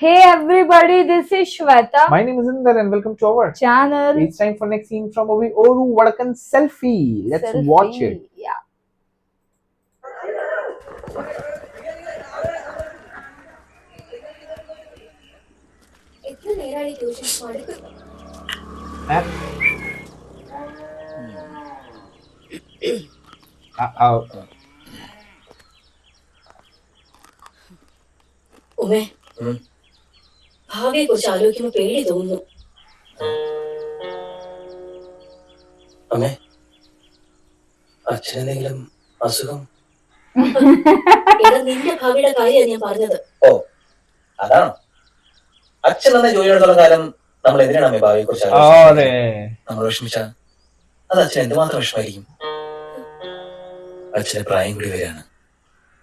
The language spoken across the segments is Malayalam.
Hey everybody, this is Shweta. My name is Inder and welcome to our channel. It's time for next scene from movie Oru Vadakan Selfie. Let's watch it. Yeah. ഉമേ ഭാവിയെ കുറിച്ച് ആലോചിക്കുമ്പോ പേടി തോന്നുന്നു. അമ്മേ, അച്ഛനെന്തെങ്കിലും അസുഖം? എടാ, നിന്റെ ഭാവിയുടെ കാര്യമാണ് ഞാൻ പറഞ്ഞത്. ഓ, അതാണോ? അച്ഛൻ തന്നെ ജോലിയോടുള്ള കാലം നമ്മൾ എന്തിനാണ് അമ്മേ ഭാവിയെ കുറിച്ച് നമ്മൾ വിഷമിച്ച അത് അച്ഛൻ എന്തുമാത്രം വിഷമായിരിക്കും. അച്ഛന് പ്രായം കൂടി വരികയാണ്.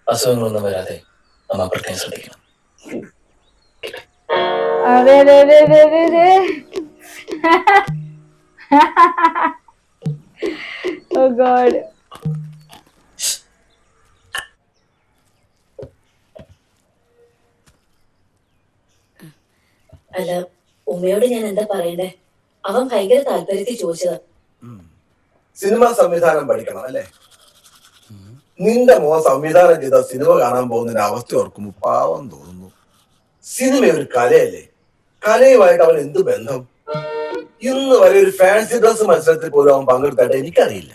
അസുഖങ്ങളൊന്നും വരാതെ അമ്മ പ്രത്യേകം ശ്രദ്ധിക്കണം. Oh God. അല്ല, ഉമ്മയോട് ഞാൻ എന്താ പറയണ്ടേ? അവൻ ഭയങ്കര താല്പര്യത്തിൽ ചോദിച്ചതാ. സിനിമ സംവിധാനം പഠിക്കണം അല്ലേ? നിന്റെ മോൻ സംവിധാനം ചെയ്ത സിനിമ കാണാൻ പോകുന്നതിന്റെ അവസ്ഥ ഓർക്കുമ്പോ പാവം തോന്നുന്നു. സിനിമ ഒരു കലയല്ലേ? കലയുമായിട്ട് അവൻ എന്ത് ബന്ധം? ഇന്ന് വരെ ഒരു ഫാൻസി ഡ്രസ് മത്സരത്തിൽ പോലും അവൻ പങ്കെടുത്തായിട്ട് എനിക്കറിയില്ല.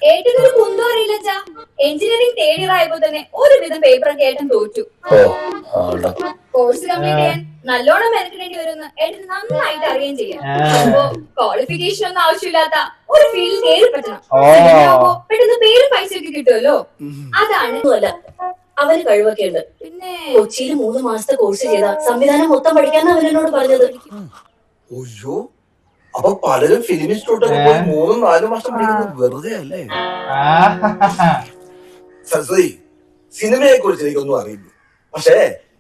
എഞ്ചിനീയറിംഗ് തേർഡ് ഇയർ ആയപ്പോ തന്നെ ഒരുവിധം പേപ്പറൊക്കെ ഏട്ടൻ തോറ്റു. കോഴ്സ് കംപ്ലീറ്റ് ചെയ്യാൻ നല്ലോണം മെനക്കെടേണ്ടി വരുമെന്ന് ഏട്ടൻ നന്നായിട്ട് അറിയുകയും ചെയ്യാം. അപ്പോ ക്വാളിഫിക്കേഷൻ ഒന്നും ആവശ്യമില്ലാത്ത ഒരു ഫീൽഡിൽ കയറി പറ്റണം. പെട്ടെന്ന് പേരും പൈസയൊക്കെ കിട്ടുമല്ലോ. അതാണ് അല്ല, അവന് കഴിവൊക്കെ ഉണ്ട്. പിന്നെ കൊച്ചിയിൽ 3 മാസത്തെ കോഴ്സ് ചെയ്ത സംവിധാനം മൊത്തം പഠിക്കാന്ന് അവനോട് പറഞ്ഞത്. ഒയ്യോ, അപ്പൊ പലരും ഫിലിം ഇൻസ്റ്റിറ്റ്യൂട്ടൊക്കെ പോയി 3-4 വർഷം പഠിക്കുന്നത് വെറുതെ അല്ലേ? സരസ്വതി, സിനിമയെ കുറിച്ച് എനിക്കൊന്നും അറിയില്ല, പക്ഷേ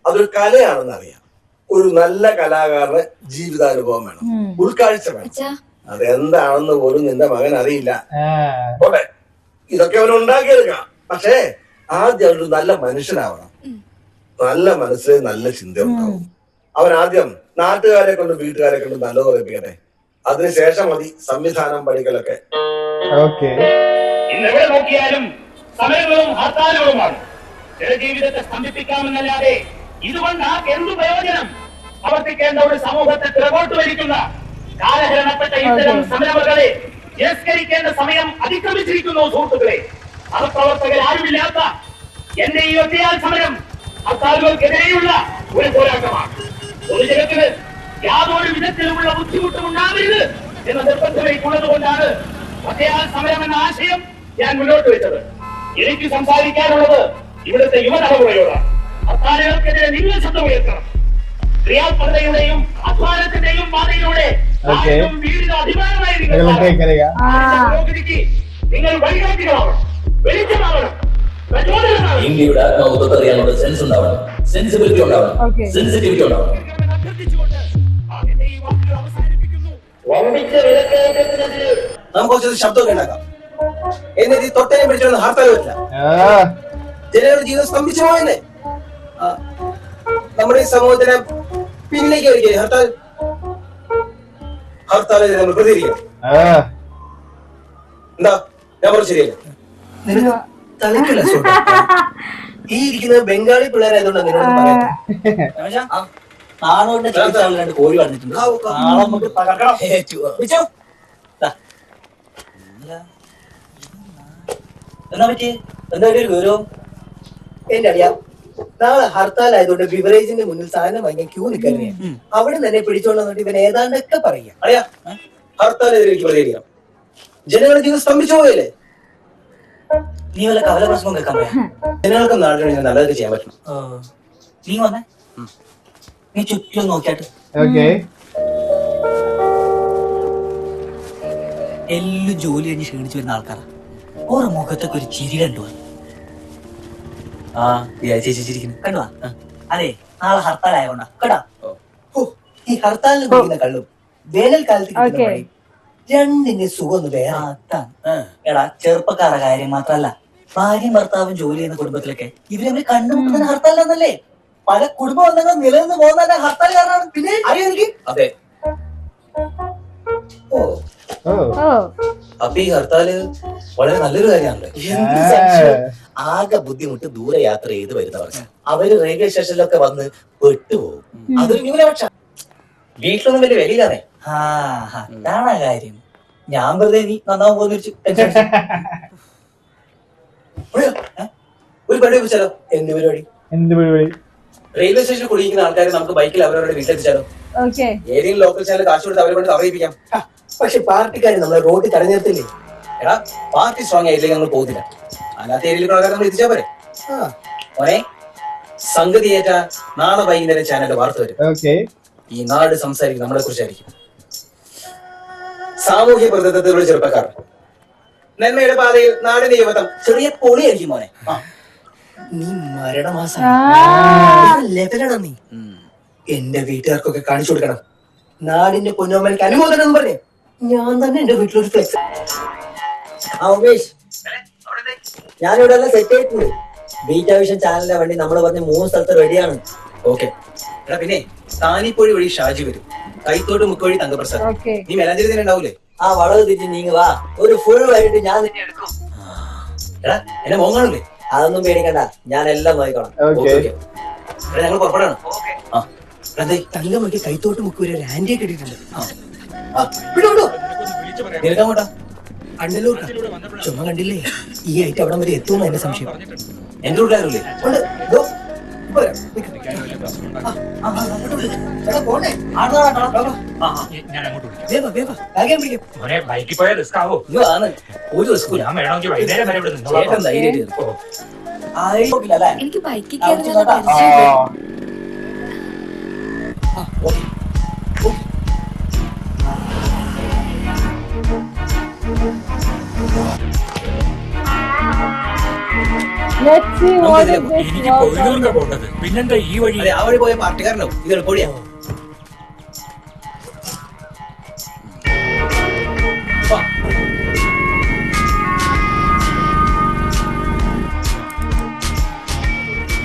അതൊരു കലയാണെന്ന് അറിയാം. ഒരു നല്ല കലാകാരന് ജീവിതാനുഭവം വേണം, ഉൾക്കാഴ്ച വേണം. അതെന്താണെന്ന് പോലും നിന്റെ മകൻ അറിയില്ല. പോട്ടെ, ഇതൊക്കെ അവൻ ഉണ്ടാക്കിയെടുക്കാം. പക്ഷേ ആദ്യം അവനൊരു നല്ല മനുഷ്യനാവണം. നല്ല മനസ്സിൽ നല്ല ചിന്ത ഉണ്ടാവും. അവൻ ആദ്യം നാട്ടുകാരെ കൊണ്ട് വീട്ടുകാരെ കൊണ്ട് നല്ലത് പറയിപ്പിക്കട്ടെ. അതിനുശേഷം മതി സംവിധാനം പഠിക്കലൊക്കെ. ഇന്നെവിടെ നോക്കിയാലും സമരങ്ങളും ഹർത്താലുകളുമാണ്. ജനജീവിതത്തെ സ്തംഭിപ്പിക്കാമെന്നല്ലാതെ ഇതുകൊണ്ട് ആർക്ക് എന്തു പ്രയോജനം? പ്രവർത്തിക്കേണ്ട ഒരു സമൂഹത്തെ പിറകോട്ട് വലിക്കുന്ന കാലഹരണപ്പെട്ട ഇത്തരം സമരങ്ങളെ തിരസ്കരിക്കേണ്ട സമയം അതിക്രമിച്ചിരിക്കുന്നു. സുഹൃത്തുക്കളെ, സഹപ്രവർത്തകരാരുമില്ലാത്ത എന്റെ ഈ ഒറ്റയാൽ സമരം ഹർത്താലുകൾക്കെതിരെയുള്ള ഒരു പോരാട്ടമാണ്. പൊതുജനത്തിന് യാതൊരു വിധത്തിലുമുള്ള ബുദ്ധിമുട്ടും ഉണ്ടാവരുത് എന്ന നിർബന്ധമേക്കുള്ളത് കൊണ്ടാണ് ഒറ്റയാൽ സമരം എന്ന ആശയം ഞാൻ മുന്നോട്ട് വെച്ചത്. എനിക്ക് സംസാരിക്കാനുള്ളത് ഇവിടുത്തെ യുവതലമുറയോടാണ്. ഹർത്താലുകൾക്കെതിരെ നിങ്ങൾ ശബ്ദമുയർത്തണം. ക്രിയാത്മകതയുടെയും അധ്വാനത്തിന്റെയും പാതയിലൂടെ വീടിന് അഭിമാനമായി പുരോഗതിക്ക് നിങ്ങൾ വഴികാട്ടികളാവണം, വെളിച്ചമാവണം, പ്രചോദനമാവണം. ഇന്ത്യയുടെ ആത്മബോധത്തെ അറിയാനുള്ള സെൻസ് ഉണ്ടാവണം, സെൻസിബിലിറ്റി ഉണ്ടാവണം, സെൻസിറ്റിവിറ്റി ഉണ്ടാവണം. നമുക്ക് കുറച്ച് ശബ്ദമൊക്കെ ഉണ്ടാക്കാം. എന്നിട്ട് ഈ തൊട്ടനെ പിടിച്ചോണ്ട് ഹർത്താൽ പറ്റില്ല. ജനങ്ങളുടെ ജീവിതം സ്തംഭിച്ചു പോയെന്നെ. നമ്മുടെ ഈ സമൂഹത്തിനെ പിന്നിലേക്ക് വരിക. ഹർത്താലിനെ നമ്മൾ പ്രതികരിക്കണം. എന്താ ഞാൻ പറഞ്ഞു ശരിയല്ലേ? നിനക്ക് തലയ്ക്കല്ല ഈ ഇരിക്കുന്നത് ബംഗാളി പിള്ളേരായതുകൊണ്ട് നിന്നോട് പറയാം. കോഴി പറഞ്ഞിട്ടുണ്ട്. എന്താ പറ്റി? എന്താ ഒരു ഗൗരവം? എന്റെ അറിയാം, നാളെ ഹർത്താൽ ആയതുകൊണ്ട് ബിവറേജിന്റെ മുന്നിൽ സാധനം വാങ്ങിയാൽ ക്യൂ നിൽക്കാനേ. അവിടെ തന്നെ പിടിച്ചോണ്ടെന്നിട്ട് ഇവൻ ഏതാണ്ടൊക്കെ പറയാ. അറിയാ, ഹർത്താലിനെതിരെ പ്രതികരിക്കാം. ജനങ്ങളുടെ ജീവിതം സ്തംഭിച്ചു പോയല്ലേ? നീ വല്ല കവല പ്രശ്നം കേൾക്കാൻ പറയാ. ജനങ്ങൾക്ക് നാട്ടിൽ നല്ലതൊക്കെ ചെയ്യാൻ പറ്റണം. നീ വന്നേ, നീ ചുറ്റും നോക്കിയാട്ട്. എല്ലാം ജോലി കഴിഞ്ഞ് ക്ഷീണിച്ചു വരുന്ന ആൾക്കാരാ. ഓരോ മുഖത്തൊക്കെ ഒരു ചിരി കണ്ടുവാ. ചേച്ചിരിക്കുന്നു കണ്ടുവാ. അതെ, നാളെ ഹർത്താൽ ആയതുകൊണ്ടാ കേട്ടാ. ഈ ഹർത്താലിന് കുടിക്കുന്ന കള്ളും വേനൽക്കാലത്ത് രണ്ടിന്റെ സുഖം വേറെ. എടാ, ചെറുപ്പക്കാരുടെ കാര്യം മാത്രല്ല, ഭാര്യയും ഭർത്താവും ജോലി ചെയ്യുന്ന കുടുംബത്തിലൊക്കെ ഇവരെ കണ്ടുമുട്ടുന്ന ഹർത്താലാന്നല്ലേ. പല കുടുംബ ബന്ധങ്ങളും നിലനിന്ന് പോകുന്ന ഹർത്താൽ കാരണമാണ്. പിന്നെ അതെ. ഓ, Oh. അപ്പൊ ഈ ഹർത്താല് വളരെ നല്ലൊരു കാര്യമാണല്ലോ. എന്ത് സംശയം? ആകെ ബുദ്ധിമുട്ട് ദൂരെ യാത്ര ചെയ്ത് വരുന്നവർക്ക് അവര് റെയിൽവേ സ്റ്റേഷനിലൊക്കെ വന്ന് പെട്ടുപോകും. അതൊരു ന്യൂനപക്ഷ. വീട്ടിലൊന്നും വലിയ വിലയില്ലാതെ. അതാണ് ആ കാര്യം. ഞാൻ വെറുതെ നീ നന്നാവും പോകുന്ന ഒരു പരിപാടി വെച്ചാലോ? എന്ത് പരിപാടി? റെയിൽവേ സ്റ്റേഷനിൽ കുടിക്കുന്ന ആൾക്കാരെ നമുക്ക് ബൈക്കിൽ അവരവരുടെ വീട്ടിലെത്തിച്ചാലോ? Okay. ഏതെങ്കിലും ലോക്കൽ ചാനൽ കാശ് കൊടുത്ത് അവരെ കൊണ്ട് അറിയിപ്പിക്കാം. പക്ഷെ പാർട്ടിക്കാര് നമ്മളെ റോഡ് തടഞ്ഞിർത്തില്ലേ? എടാ, പാർട്ടി സ്ട്രോങ് ആയില്ലെങ്കിൽ നമ്മൾ പോകുന്നില്ല. അല്ലാത്ത ഏരിയയിലുള്ള ആൾക്കാരെ നമ്മൾ എത്തിച്ചാൽ പോരെ. മോനെ, സംഗതി ഏറ്റ നാളെ വൈകുന്നേരം ചാനലിൽ വാർത്ത വരും. ഈ നാട് സംസാരിക്കും നമ്മളെ കുറിച്ചായിരിക്കും. സാമൂഹ്യ പ്രതിബദ്ധതയുള്ള ചെറുപ്പക്കാർ, നന്മയുടെ പാതയിൽ നാടിന്റെ യുവതം. ചെറിയ പൊളിയായിരിക്കും മോനെ. നീ മരണമാസം ലെവലടാ നീ. എന്റെ വീട്ടുകാർക്കൊക്കെ കാണിച്ചു കൊടുക്കണം. നാടിന്റെ പൊന്നോമലക്ക് അനുമോദനം എന്ന് പറഞ്ഞേ ഞാൻ തന്നെ എന്റെ വീട്ടിലൊരു ഫ്ലെക്സ്. ഉമേഷ്, ഞാനിവിടെ എല്ലാം സെറ്റ് ആയിട്ടുണ്ട്. ബീറ്റാ വിഷൻ ചാനലിന്റെ വണ്ടി നമ്മൾ പറഞ്ഞ 3 സ്ഥലത്ത് റെഡിയാണ്. ഓക്കെ. എടാ, പിന്നെ താനിപ്പൊഴി വഴി ഷാജി വരും, കൈത്തോട്ട് മുക്കുവഴി തങ്കപ്രസാദ്. Okay. നീ മേലാഞ്ചേരി തന്നെ ഉണ്ടാവൂലേ? ആ വളവ് തിരിച്ച് നീങ്ങ വാ, ഒരു ഫുൾ വൈകിട്ട് ഞാൻ നിന്നെ എടുക്കും. എടാ, എന്നെ മോൻ കാണൂലേ? അതൊന്നും പേടിക്കണ്ട, ഞാൻ എല്ലാം നോക്കിക്കോളാം. എടാ, ഞങ്ങൾ പുറപ്പെടാണ്. തങ്കം നോക്കി കൈത്തോട്ട് മുക്കുവരെ ഒരു ആന്റിയെ കിട്ടിയിട്ടുണ്ട്. നിൽക്കാൻ പോട്ടാ. അണ്ടല്ലൂർ ചുമ കണ്ടില്ലേ? ഈ ആയിട്ട് അവിടം വരെ എത്തുമെന്ന് എന്റെ സംശയം. എന്റെ വീട്ടിലാരൂല്ലേ? ഉണ്ട്. ദോ, ഇപ്പൊ വരാം. നിക്ക്. എടാ, പോണ്ടേ? ഞാൻ അങ്ങോട്ട് വിളിക്കാം. വേഗം, വേഗം. ബാഗേം പിടിക്കും. മോനെ, ബൈക്കിൽ പോയാൽ റിസ്ക് ആവോ? ആണ് ഒരു റിസ്ക്. ഞാൻ വേണമെങ്കിൽ വൈകുന്നേരം വരെ ഇവിടെ ചേട്ടൻ ധൈര്യമായിട്ട് നിൽക്കും. ആയില്ലേ? എനിക്ക് ബൈക്കിൽ കയറുന്നുള്ള പരിചയം. Let's see what is this എനിക്ക് workout. കൊയിലൂർക്ക പോകേണ്ടത്. പിന്നെന്താ ഈ വഴി? ആ വഴി പോയ പാർട്ടിക്കാരനോ? ഇത് എളുപ്പടിയാ.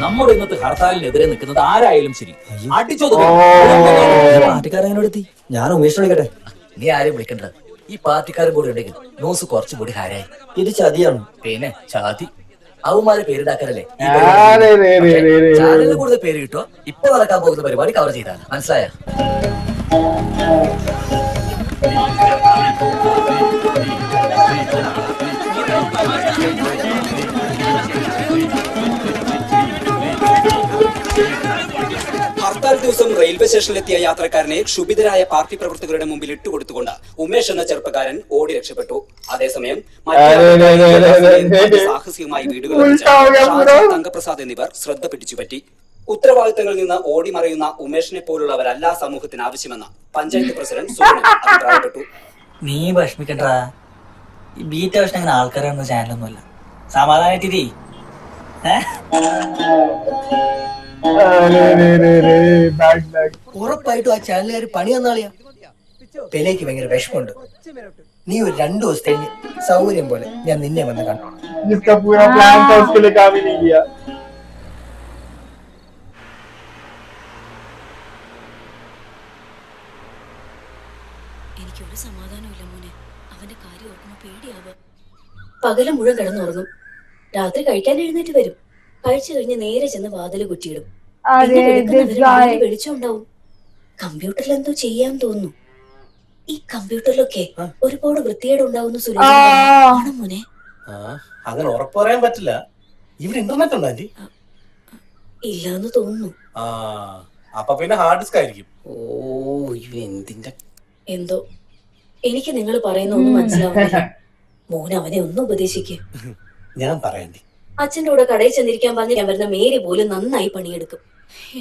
നമ്മുടെ ഇന്നത്തെ ഹർത്താലിനെതിരെ നിൽക്കുന്നത് ആരായാലും ശരി അടിച്ചൊതുക്കും. പാർട്ടിക്കാരെത്തി. ഞാൻ ഉമേഷ് വിളിക്കട്ടെ. നീ ആരെയും വിളിക്കണ്ട. ഈ പാർട്ടിക്കാരും കൂടി ഉണ്ടെങ്കിൽ ന്യൂസ് കുറച്ചുകൂടി ഹാരായി. ഇത് ചതിയാണ്. പിന്നെ ചാതി അവന്മാരെ പേരിടാക്കാനല്ലേ ചാനലിൽ കൂടുതൽ പേര് കിട്ടുക. ഇപ്പൊ നടക്കാൻ പോകുന്ന പരിപാടി കവർ ചെയ്താണ്. മനസ്സിലായ? ഹർത്താൽ ദിവസം റെയിൽവേ സ്റ്റേഷനിലെത്തിയ യാത്രക്കാരനെ ക്ഷുഭിതരായ പാർട്ടി പ്രവർത്തകരുടെ മുമ്പിൽ ഇട്ടുകൊടുത്തുകൊണ്ട് ഉമേഷ് എന്ന ചെറുപ്പക്കാരൻ ഓടി രക്ഷപ്പെട്ടു. അതേസമയം സാഹസികമായി വീടുകളിൽ തങ്കപ്രസാദ് എന്നിവർ ശ്രദ്ധ പിടിച്ചുപറ്റി. ഉത്തരവാദിത്തങ്ങളിൽ നിന്ന് ഓടി മറയുന്ന ഉമേഷിനെ പോലുള്ളവരല്ല സമൂഹത്തിന് ആവശ്യമെന്ന് പഞ്ചായത്ത് പ്രസിഡന്റ് സുഗുണൻ അഭിപ്രായപ്പെട്ടു. നീ വിഷമിക്കണ്ട. ഈ ബീറ്റ വിഷം അങ്ങനെ ആൾക്കാരൊന്നും ചാനലൊന്നുമല്ല. സമാധാനായിട്ടിരി. ഉറപ്പായിട്ടും ആ ചാനലുകാർ പണി തന്നാളിയാ. പെലേക്ക് ഭയങ്കര വിഷമമുണ്ട്. നീ ഒരു 2 ദിവസത്തെ സൗകര്യം പോലെ ഞാൻ നിന്നെ വന്ന് കണ്ടോളാം. എനിക്കൊരു സമാധാനമില്ല മോനെ. അവന്റെ കാര്യം ഓർക്കുമ്പോ പേടിയാവുക. പകല് മുഴുവൻ കിടന്നുറങ്ങും, രാത്രി കഴിക്കാൻ എഴുന്നേറ്റ് വരും. കഴിച്ചു കഴിഞ്ഞ് നേരെ ചെന്ന് വാതില് കുറ്റിയിടും. വെളിച്ചം ഉണ്ടാവും. കമ്പ്യൂട്ടറിൽ എന്തോ ചെയ്യാൻ തോന്നുന്നു. ഈ കമ്പ്യൂട്ടറിലൊക്കെ ഒരുപാട് വൃത്തികേട് ഉണ്ടാവുന്ന സുരേഷ് മോനെ. അങ്ങനെ ഉറപ്പ് പറയാൻ പറ്റില്ല. ഇവിടെ ഇന്റർനെറ്റ് ഉണ്ടോ ആന്റി? ഇല്ലാന്ന് തോന്നുന്നു. അപ്പൊ പിന്നെ ഹാർഡ് ഡിസ്ക് ആയിരിക്കും. എന്തിന്റെ എന്തോ എനിക്ക് നിങ്ങൾ പറയുന്ന ഒന്നും മനസ്സിലാവുന്നില്ല. മോൻ അവനെ ഒന്നും ഉപദേശിക്ക്. ഞാൻ പറയാണ്ടി. അച്ഛൻ്റെ കൂടെ കടയിൽ ചെന്നിരിക്കാൻ പറഞ്ഞ് ഞാൻ വരുന്ന മേരി പോലും നന്നായി പണിയെടുക്കും.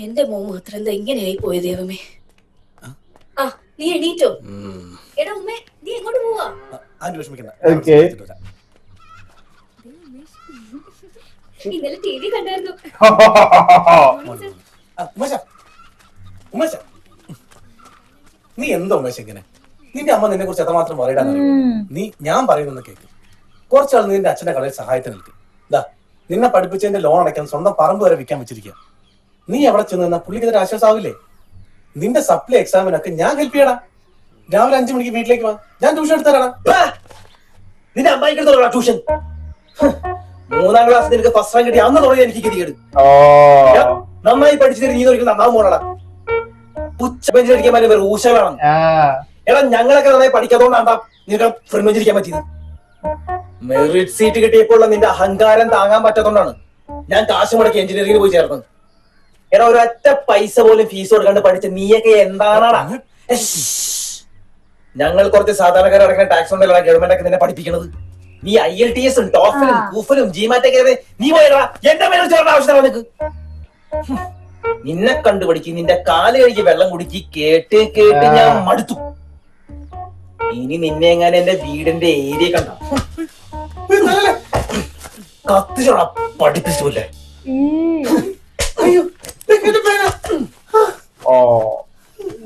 എന്റെ മോൻ മാത്രം എന്താ ഇങ്ങനെയായി പോയ ദൈവമേ. ആ, നീ എണീറ്റോ? എടാ ഉമ്മേ, നീ എങ്ങോട്ട് പോവാ? ഇന്നലെ TV കണ്ടായിരുന്നു. നീ എന്തോ ഉമേഷ് ഇങ്ങനെ? നിന്റെ അമ്മ നിന്നെ കുറിച്ച് എത്രമാത്രം പറയടാന്ന്. നീ ഞാൻ പറയുന്ന കേക്ക്. കുറച്ചാൾ നിന്റെ അച്ഛന്റെ കടയിൽ സഹായത്തിന് നിൽക്കും. ഇതാ നിന്നെ പഠിപ്പിച്ചതിന്റെ ലോൺ അടയ്ക്കാൻ സ്വന്തം പറമ്പ് വരെ വിൽക്കാൻ വെച്ചിരിക്കുക. നീ എവിടെ ചെന്ന് നിന്നാ പുള്ളിക്ക് ഇതൊരു ആശ്വാസമാവില്ലേ? നിന്റെ സപ്ലൈ എക്സാമിനൊക്കെ ഞാൻ ഹെൽപ്പ് ചെയ്യടാ. രാവിലെ 5 മണിക്ക് വീട്ടിലേക്ക് വാ, ഞാൻ ട്യൂഷൻ എടുത്തരാടാ. നിന്റെ അമ്മായിക്ക് എടുത്തോളാം ട്യൂഷൻ. 3ാം ക്ലാസ് നിനക്ക് ഫസ്റ്റ് റാങ്ക് കിട്ടി അന്ന് തുടങ്ങി എനിക്ക് ഗതികേട്. നന്നായി പഠിച്ചിട്ട് നീ ഒരിക്കലും നന്നാവും പോണടാ. ബെഞ്ചിലിരിക്കാൻ പറ്റിയ വേറെ ഊശകളാണ്. എടാ ഞങ്ങളൊക്കെ നന്നായി പഠിക്കാത്തോണ്ടാണ്ടാ നിനക്ക് ഫ്രണ്ട് ബെഞ്ചിരിക്കാൻ പറ്റിയത്. മെറിറ്റ് സീറ്റ് കിട്ടിയപ്പോൾ നിന്റെ അഹങ്കാരം താങ്ങാൻ പറ്റാത്തോണ്ടാണ് ഞാൻ കാശ് മുടക്കി എഞ്ചിനീയറിംഗിൽ പോയി ചേർന്നത്. എടാ ഒരൊറ്റ പൈസ പോലും ഫീസ് കൊടുക്കാണ്ട് പഠിച്ച നീയൊക്കെ എന്താണാടാ? ഞങ്ങൾ കുറച്ച് സാധാരണക്കാർ അടക്കുന്ന ടാക്സ് കൊണ്ടല്ല ഗവൺമെന്റ് ഒക്കെ നിന്നെ പഠിപ്പിക്കുന്നത്. നീ IELTS ടോഫലും കൂഫലും ജിമാറ്റൊക്കെ നീ പോയടാ. എന്റെ മേലെ ചേർന്ന ആവശ്യമാണ് നിനക്ക്. നിന്നെ കണ്ടുപിടിക്ക്, നിന്റെ കാല് കഴുകി വെള്ളം കുടിക്ക്. കേട്ട് കേട്ട് ഞാൻ മടുത്തു. ഇനി നിന്നെ എങ്ങനെ എന്റെ വീടിന്റെ ഏരിയ കണ്ട കത്തിച്ചോടാ പഠിപ്പിച്ചില്ലേ.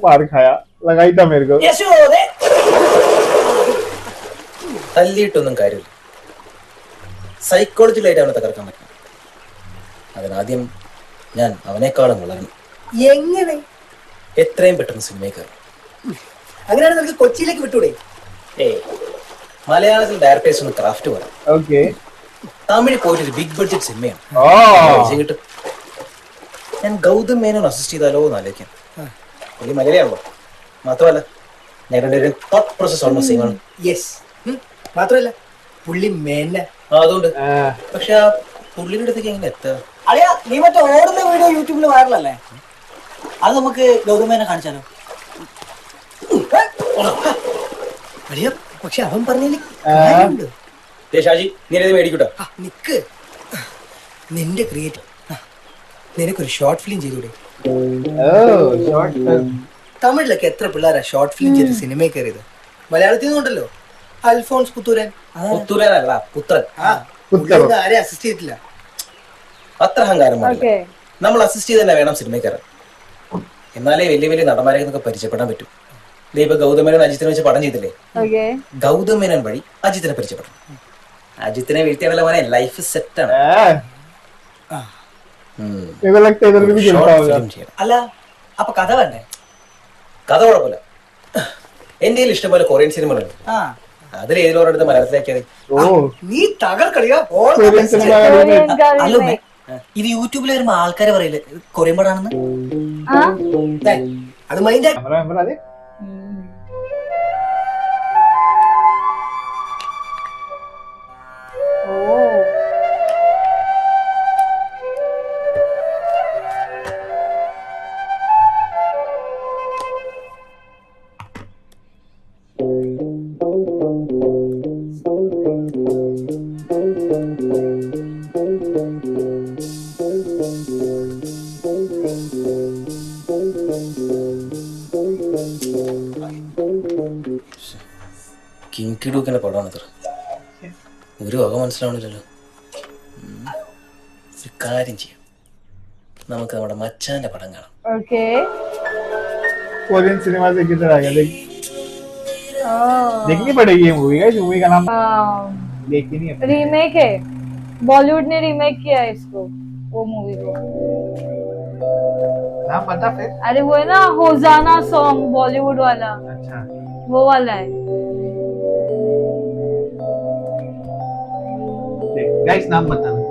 मार खाया लगाई था मेरे को. തല്ലിയിട്ടൊന്നും കാര്യമില്ല. സൈക്കോളജിയിലായിട്ട് അവനെ തകർക്കാൻ പറ്റും. അതിനാദ്യം ഞാൻ അവനേക്കാളും വളരണം. എങ്ങനെ? എത്രയും പെട്ടെന്ന് സിനിമയിൽ കയറും. അങ്ങനെയാണ് നമുക്ക് കൊച്ചിയിലേക്ക് വിട്ടൂടെ? മലയാളത്തിൽ ഡയറക്ടേഴ്സ് ഒന്ന് ക്രാഫ്റ്റ് പറയാം. ഓക്കെ. തമിഴ് പോയിട്ടൊരു ബിഗ് ബഡ്ജറ്റ് സിനിമയാണ് കിട്ടും. ഞാൻ ഗൗതം മേനോൻ അസിസ്റ്റ് ചെയ്താലോ എന്ന് ആലോചിക്കാം. പുള്ളി മലയാളമാണല്ലോ. മാത്രമല്ല ഞങ്ങളുടെ തോട്ട് പ്രോസസ് ഓൾമോസ്റ്റ് സെയിം ആണ്. യെസ്. മാത്രമല്ല പുള്ളി മേന. അതുകൊണ്ട് പക്ഷെ ആ പുള്ളിയുടെ അടുത്തേക്ക് എങ്ങനെ എത്തുക? അളിയാ നീ മറ്റേ ഓടുന്ന വീഡിയോ യൂട്യൂബിൽ വൈറലല്ലേ? അത് നമുക്ക് ഗൗതമേനെ കാണിച്ചാലോ? അളിയ പക്ഷെ അവൻ പറഞ്ഞില്ലേ ഷാജി നീ മേടിക്കൂട്ടോ. നിക്ക്, നിന്റെ ക്രിയേറ്റർ നിനക്കൊരു ഷോർട്ട് ഫിലിം ചെയ്തൂടെ? തമിഴിലൊക്കെ എത്ര പിള്ളേരാ ഷോർട്ട് ഫിലിം ചെയ്ത് സിനിമയിൽ കയറിയത്? മലയാളത്തിൽ നിന്നുണ്ടല്ലോ അൽഫോൺസ് പുത്തൂരൻ. പുത്തൂരനല്ല പുത്രൻ. ആരെ അസിസ്റ്റ് ചെയ്തിട്ടില്ല. അത്ര അഹങ്കാരം നമ്മൾ അസിസ്റ്റ് ചെയ്ത് തന്നെ വേണം സിനിമയിൽ കയറാൻ. എന്നാലേ വലിയ വലിയ നടന്മാരെ നമുക്ക് പരിചയപ്പെടാൻ പറ്റും. ഇപ്പൊ ഗൗതമേനോൻ അജിത്തിനെ വെച്ച് പടം ചെയ്തില്ലേ? ഗൗതമേനോൻ വഴി അജിത്തിനെ പരിചയപ്പെടണം. അജിത്തിനെ വീഴ്ത്തിയാണല്ലോ മോനെ ലൈഫ് സെറ്റാണ്. അല്ല അപ്പൊ കഥ വേണ്ടേ? കഥ കുഴപ്പമില്ല. എന്റെ ഇഷ്ടംപോലെ കൊറിയൻ സിനിമകളുണ്ട്. അതിൽ ഏതിലോരെടുത്ത് മലയാളത്തിലാക്കിയാൽ നീ തകർക്കളിയാ. ഇത് യൂട്യൂബിൽ വരുമ്പോ ആൾക്കാരെ പറയില്ലേ കൊറിയൻ പടാണെന്ന്? അത് മൈൻഡ്. കിങ്കിഡൂക്കിന്റെ പടമാണത്ര. ഒരു വക മനസ്സിലാവണില്ലല്ലോ. ഒരു കാര്യം ചെയ്യാം, നമുക്ക് നമ്മുടെ മച്ചാന്റെ പടം കാണാം. कोरियन सिनेमा से किधर आ गया? देखनी पड़ेगी ये मूवी. गाइस मूवी का नाम देखी नहीं है. रीमेक है, बॉलीवुड ने रीमेक किया है इसको, वो मूवी को. नाम पता फिर? अरे वो है ना होजाना सॉन्ग बॉलीवुड वाला. अच्छा वो वाला है. गाइस नाम बताना.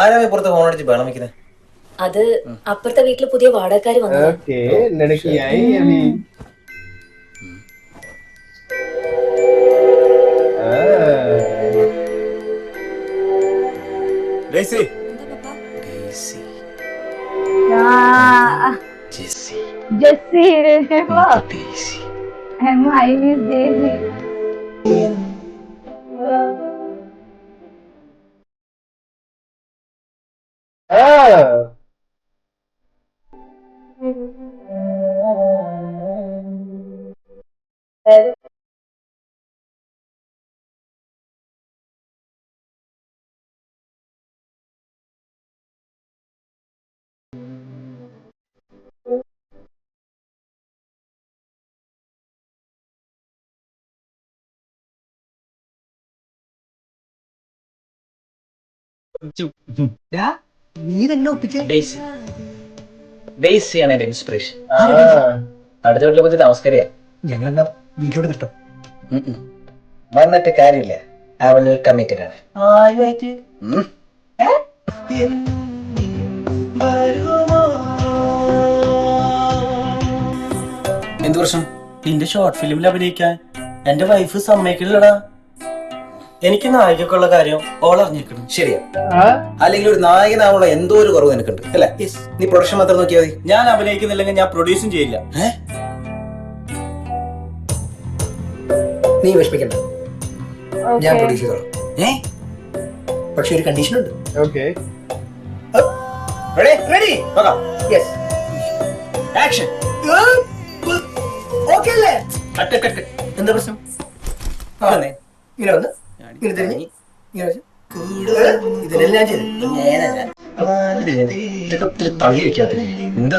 ആരാമേ പുറത്ത് ഫോൺ അടിച്ച് ബഹളം വെക്കുന്നത്? അത് അപ്പുറത്തെ വീട്ടില് പുതിയ വാടകക്കാര് വന്നു. ओके लड़की आई अभी. Daisy Jessie. And my name is Daisy. നീ തന്നെ ഒപ്പിച്ചേ? ഡെയ്സിയാണ് എന്റെ ഇൻസ്പിറേഷൻ. അടുത്ത വീട്ടിൽ പോയി നമസ്കാരം. ഞങ്ങളെന്നാ വീട്ടിലോട്ട് കിട്ടും. വന്നിട്ട് കാര്യമില്ല, അവൾ കമ്മിറ്റഡ് ആണ്. എന്ത് പ്രശ്നം? നിന്റെ ഷോർട്ട് ഫിലിമിൽ അഭിനയിക്കാൻ എന്റെ വൈഫ് സമ്മതിക്കില്ലടാ. എനിക്ക് നായികക്കുള്ള കാര്യം ഓൾ അറിഞ്ഞേക്കണം. ശരിയാ, അല്ലെങ്കിൽ ഒരു നായകനാവുള്ള എന്തോ ഒരു കുറവ് നിനക്കുണ്ട് അല്ലേ? നീ പ്രൊഡക്ഷൻ മാത്രം നോക്കിയാൽ മതി. ഞാൻ അഭിനയിക്കുന്നില്ലെങ്കിൽ ഞാൻ പ്രൊഡ്യൂസും ചെയ്യില്ല. നീ വിഷമിക്കണ്ട, ഞാൻ പ്രൊഡ്യൂസ് ചെയ്തോളാം. പക്ഷെ ഒരു കണ്ടീഷൻ ഉണ്ട്. റെഡി? Yes, action. ഓക്കേ അല്ലേ? എന്താ പ്രശ്നം? ഇങ്ങനെ വന്ന് ഇങ്ങനെ തിരിഞ്ഞ് ഇങ്ങനെ വെച്ച് ഇതിനെല്ലാം ഞാൻ ചെയ്തു. തള്ളി വെക്കാതെ എന്താ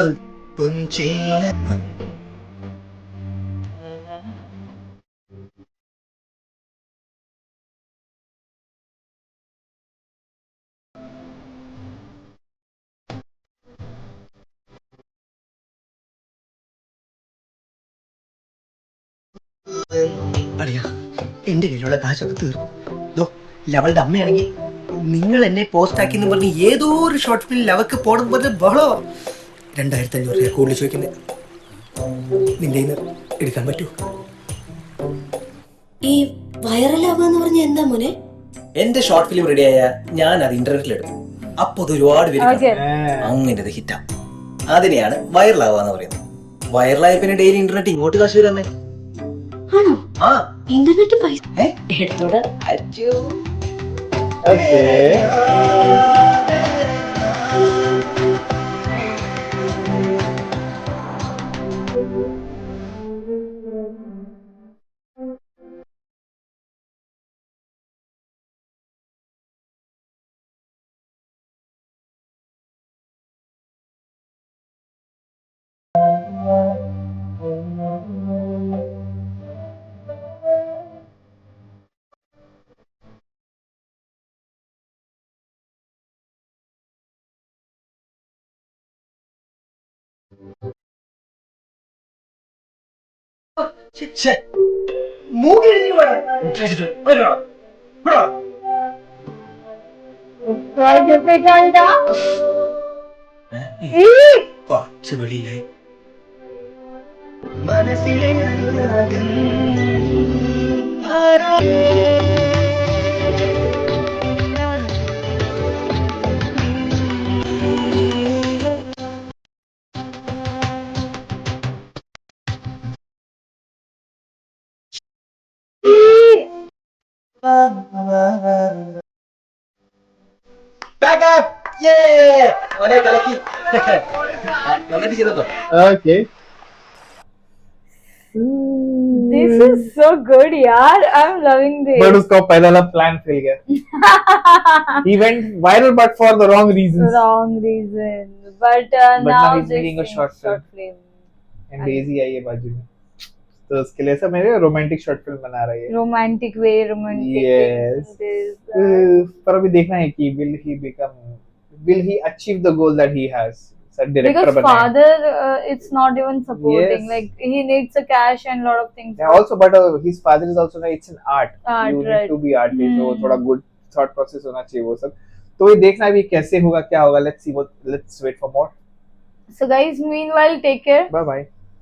അറിയാ, എന്റെ കയ്യിലുള്ള കാശൊക്കെ തീർന്നു. ലവളുടെ അമ്മയാണെങ്കിൽ നിങ്ങൾ എന്നെ പോസ്റ്റ് ആക്കി എന്ന് പറഞ്ഞ് ഏതോ ഒരു ഷോർട്ട് ഫിലിം ലവക്ക് പോണെന്ന് പറഞ്ഞ ബഹളോ. 2500 രൂപ കൂടുതൽ ചോദിക്കുന്നത്. നിന്റെ എടുക്കാൻ പറ്റൂ? ഈ വൈറലാവാന്ന് പറഞ്ഞ എന്താ മോനെ? എന്റെ ഷോർട്ട് ഫിലിം റെഡി ആയ ഞാൻ അത് ഇന്റർനെറ്റിൽ എടുക്കും. അപ്പൊ അത് ഒരുപാട് പേര് അങ്ങനെ ഹിറ്റാ. അതിനെയാണ് വൈറലാവാന്ന് പറയുന്നത്. വൈറലായ പിന്നെ ഡെയിലി ഇന്റർനെറ്റ് ഇങ്ങോട്ട് കാശ് വരാന്നേ. ആണോ? ഇന്റർനെറ്റ് പൈസ എടുത്തോടെ. മനസ്സിലെ Okay. This is so good, yaar. I'm loving this. But उसका पहला वाला plan fail गया. He went viral but for the wrong reasons. Wrong reason. But now now he's this making a thing, short film. And Daisy आई है बाजू में. तो उसके लिए सब मेरे रोमांटिक शॉर्ट फिल्म बना रही है. Romantic way, romantic. Yes. पर अभी देखना है कि will he achieve the goal that he has? Because father, it's not even supporting. Yes. Like he needs a cash and lot of things. Yeah, also, but his father is also it's an art. You Right. need to be artist. तो थोड़ा good thought process होना चाहिए वो सब. तो ये देखना भी कैसे होगा क्या होगा. Let's wait for more. So guys, meanwhile, take care. Bye bye.